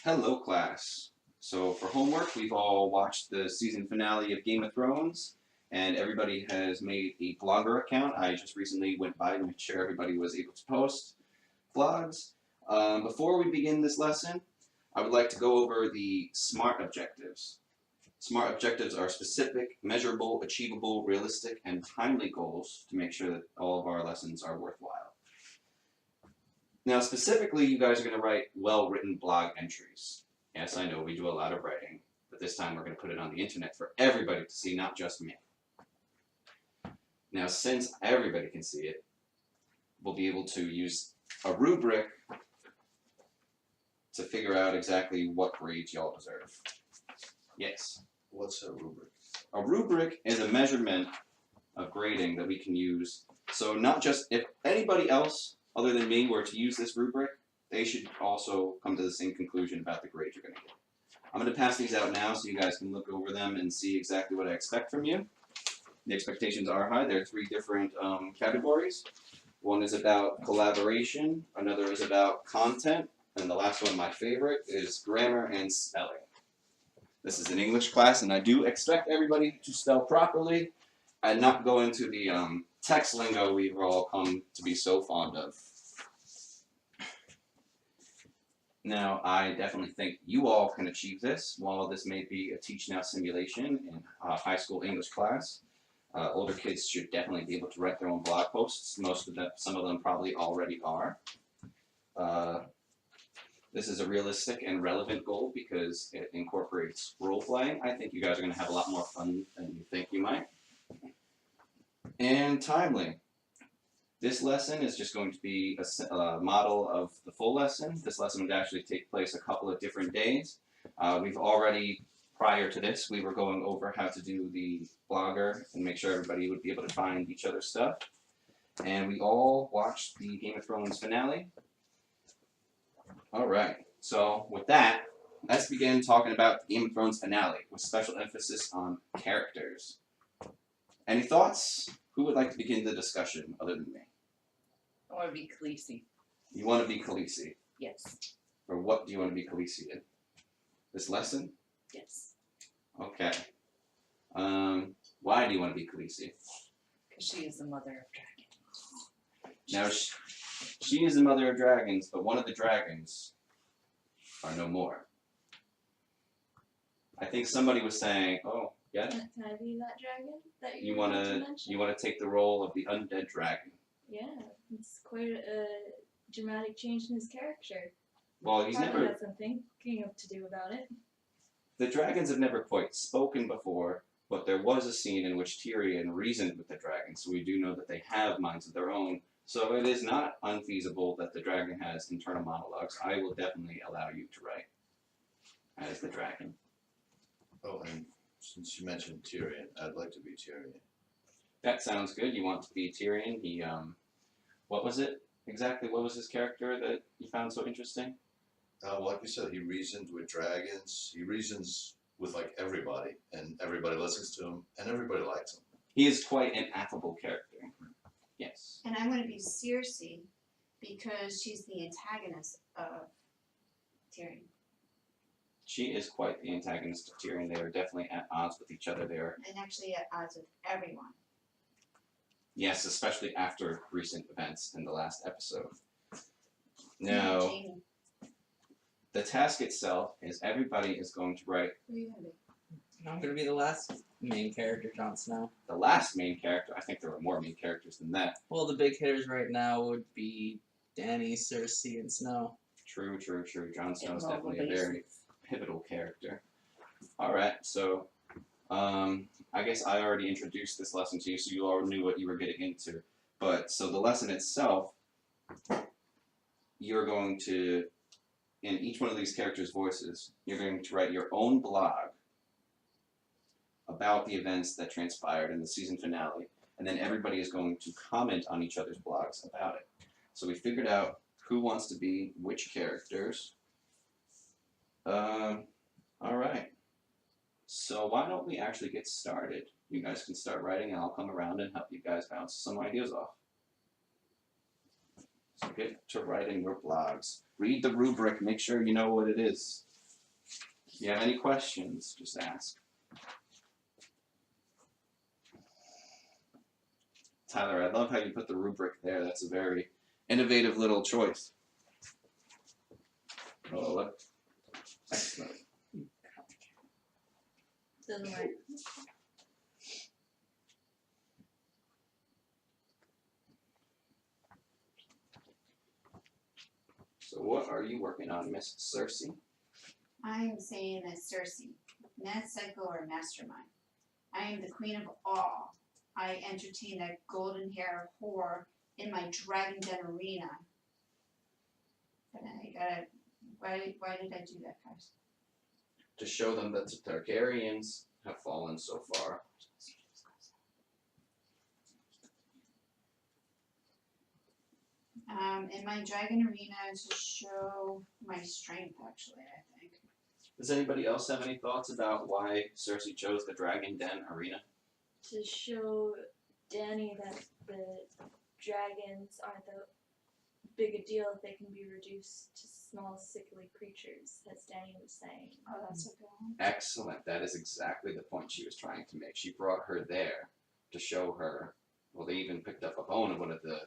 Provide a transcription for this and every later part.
Hello, class. So for homework, we've all watched the season finale of Game of Thrones, and everybody has made a Blogger account. I just recently went by to make sure everybody was able to post vlogs. Before we begin this lesson, I would like to go over the SMART objectives. SMART objectives are specific, measurable, achievable, realistic, and timely goals to make sure that all of our lessons are worthwhile. Now, specifically, you guys are going to write well-written blog entries. Yes, I know we do a lot of writing, but this time we're going to put it on the internet for everybody to see, not just me. Now, since everybody can see it, we'll be able to use a rubric to figure out exactly what grades y'all deserve. Yes? What's a rubric? A rubric is a measurement of grading that we can use. So not just if anybody else other than me were to use this rubric, they should also come to the same conclusion about the grade you're going to get. I'm going to pass these out now so you guys can look over them and see exactly what I expect from you. The expectations are high. There are three different categories. One is about collaboration, another is about content, and the last one, my favorite, is grammar and spelling. This is an English class, and I do expect everybody to spell properly and not go into the text lingo we've all come to be so fond of. Now, I definitely think you all can achieve this. While this may be a Teach Now simulation in a high school English class, older kids should definitely be able to write their own blog posts. Some of them probably already are. This is a realistic and relevant goal because it incorporates role playing. I think you guys are going to have a lot more fun than you think you might. And timely. This lesson is just going to be a model of the full lesson. This lesson would actually take place a couple of different days. We've already, prior to this, we were going over how to do the blogger and make sure everybody would be able to find each other's stuff. And we all watched the Game of Thrones finale. All right, so with that, let's begin talking about the Game of Thrones finale with special emphasis on characters. Any thoughts? Who would like to begin the discussion other than me? I want to be Khaleesi. You want to be Khaleesi? Yes. Or what do you want to be Khaleesi in? This lesson? Yes. Okay. Why do you want to be Khaleesi? Because she is the mother of dragons. Now, she is the mother of dragons, but one of the dragons are no more. I think somebody was saying, oh, yeah? Can I be that dragon that You you want wanted to to mention? take the role of the undead dragon. Yeah, it's quite a dramatic change in his character. Well, he's Probably never... has something to do about it. The dragons have never quite spoken before, but there was a scene in which Tyrion reasoned with the dragon, so we do know that they have minds of their own. So it is not unfeasible that the dragon has internal monologues. I will definitely allow you to write as the dragon. Oh, and since you mentioned Tyrion, I'd like to be Tyrion. That sounds good. You want to be Tyrion. He, what was it exactly? What was his character that you found so interesting? Like you said, he reasoned with dragons. He reasons with like everybody, and everybody listens to him, and everybody likes him. He is quite an affable character. Yes. And I'm going to be Cersei because she's the antagonist of Tyrion. She is quite the antagonist of Tyrion. They are definitely at odds with each other there. And actually at odds with everyone. Yes, especially after recent events in the last episode. Even Now, Jaime. the task itself is everybody is going to write Who are you going to be? I'm going to be the last main character, Jon Snow. the last main character. I think there are more main characters than that. Well, the big hitters right now would be Dany, Cersei, and Snow. True, true, true. Jon Snow is In all definitely a the very bases. pivotal character. Alright, so I guess I already introduced this lesson to you, so you already knew what you were getting into. But, so the lesson itself, you're going to, in each one of these characters' voices, you're going to write your own blog about the events that transpired in the season finale, and then everybody is going to comment on each other's blogs about it. So we figured out who wants to be which characters. Alright. So why don't we actually get started? You guys can start writing and I'll come around and help you guys bounce some ideas off. So get to writing your blogs. Read the rubric, make sure you know what it is. If you have any questions, just ask. Tyler, I love how you put the rubric there. That's a very innovative little choice. Oh, look. Excellent. Doesn't work. So what are you working on, Miss Cersei? I'm saying that Cersei, Mad Psycho or Mastermind. I am the queen of all. I entertain that golden hair whore in my dragon den arena. But I gotta, why did I do that, guys? To show them that the Targaryens have fallen so far. In my dragon arena to show my strength, actually, I think. Does anybody else have any thoughts about why Cersei chose the Dragon Den arena? To show Dany that the dragons aren't the big a deal if they can be reduced to small, sickly creatures, as Dany was saying. Oh, that's a good one. Excellent. That is exactly the point she was trying to make. She brought her there to show her. Well, they even picked up a bone of one of the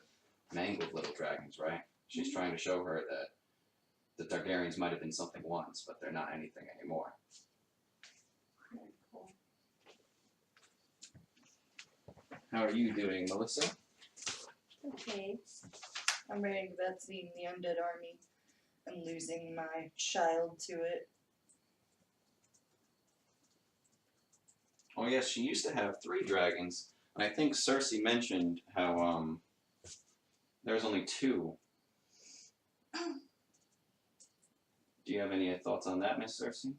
mangled little dragons, right? She's trying to show her that the Targaryens might have been something once, but they're not anything anymore. Very cool. How are you doing, Melissa? Okay. I'm ready about seeing the undead army and losing my child to it. Oh yes, she used to have 3 dragons, and I think Cersei mentioned how there's only 2. Do you have any thoughts on that, Miss Cersei?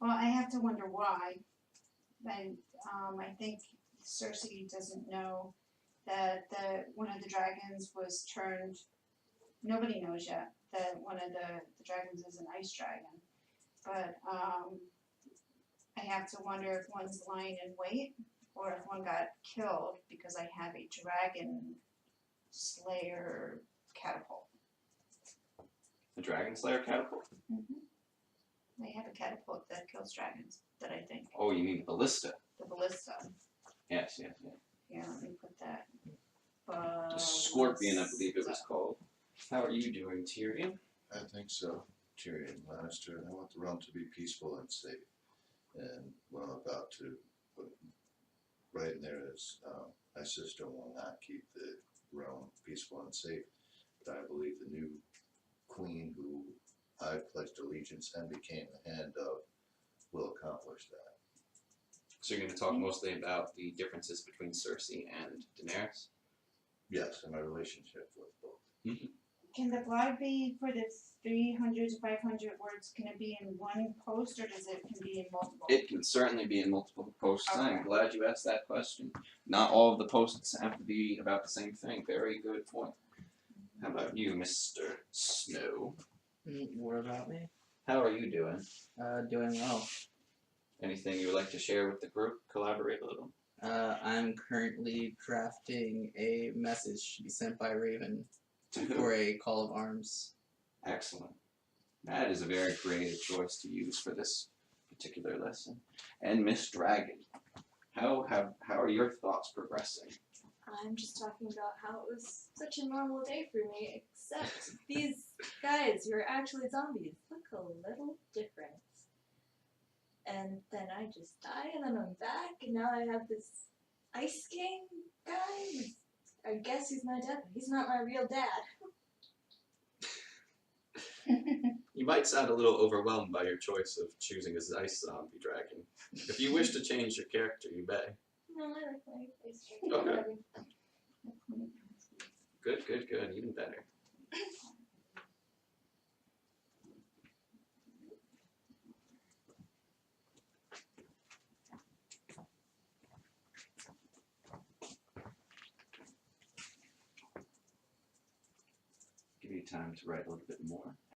Well, I have to wonder why. And I think Cersei doesn't know that one of the dragons was turned. Nobody knows yet that one of the dragons is an ice dragon. But I have to wonder if one's lying in wait or if one got killed because I have a dragon slayer catapult. The Dragon Slayer catapult? I have a catapult that kills dragons that I think. Oh, you mean ballista? The ballista. Yes, yes, yes. Yeah, let me put that. The Scorpion, I believe it was called. How are you doing, Tyrion? I think so. Tyrion Lannister. I want the realm to be peaceful and safe. And what I'm about to put right in there is my sister will not keep the realm peaceful and safe. But I believe the new queen who I pledged allegiance and became the hand of will accomplish that. So you're going to talk mostly about the differences between Cersei and Daenerys? Yes, and my relationship with both. Can the blog be for the 300 to 500 words? Can it be in one post or does it can be in multiple? It can certainly be in multiple posts. Okay. I'm glad you asked that question. Not all of the posts have to be about the same thing. Very good point. How about you, Mr. Snow? What about me? How are you doing? Doing well. Anything you would like to share with the group? Collaborate a little. I'm currently drafting a message to be sent by Raven for a call of arms. Excellent. That is a very creative choice to use for this particular lesson. And Miss Dragon, how are your thoughts progressing? I'm just talking about how it was such a normal day for me, except these guys who are actually zombies look a little different. And then I just die, and then I'm back, and now I have this Ice King guy. I guess he's my dad, but he's not my real dad. You might sound a little overwhelmed by your choice of choosing as ice zombie dragon. If you wish to change your character, you may. No, I like my Ice King. Okay. Good, good, good. Even better. Give you time to write a little bit more.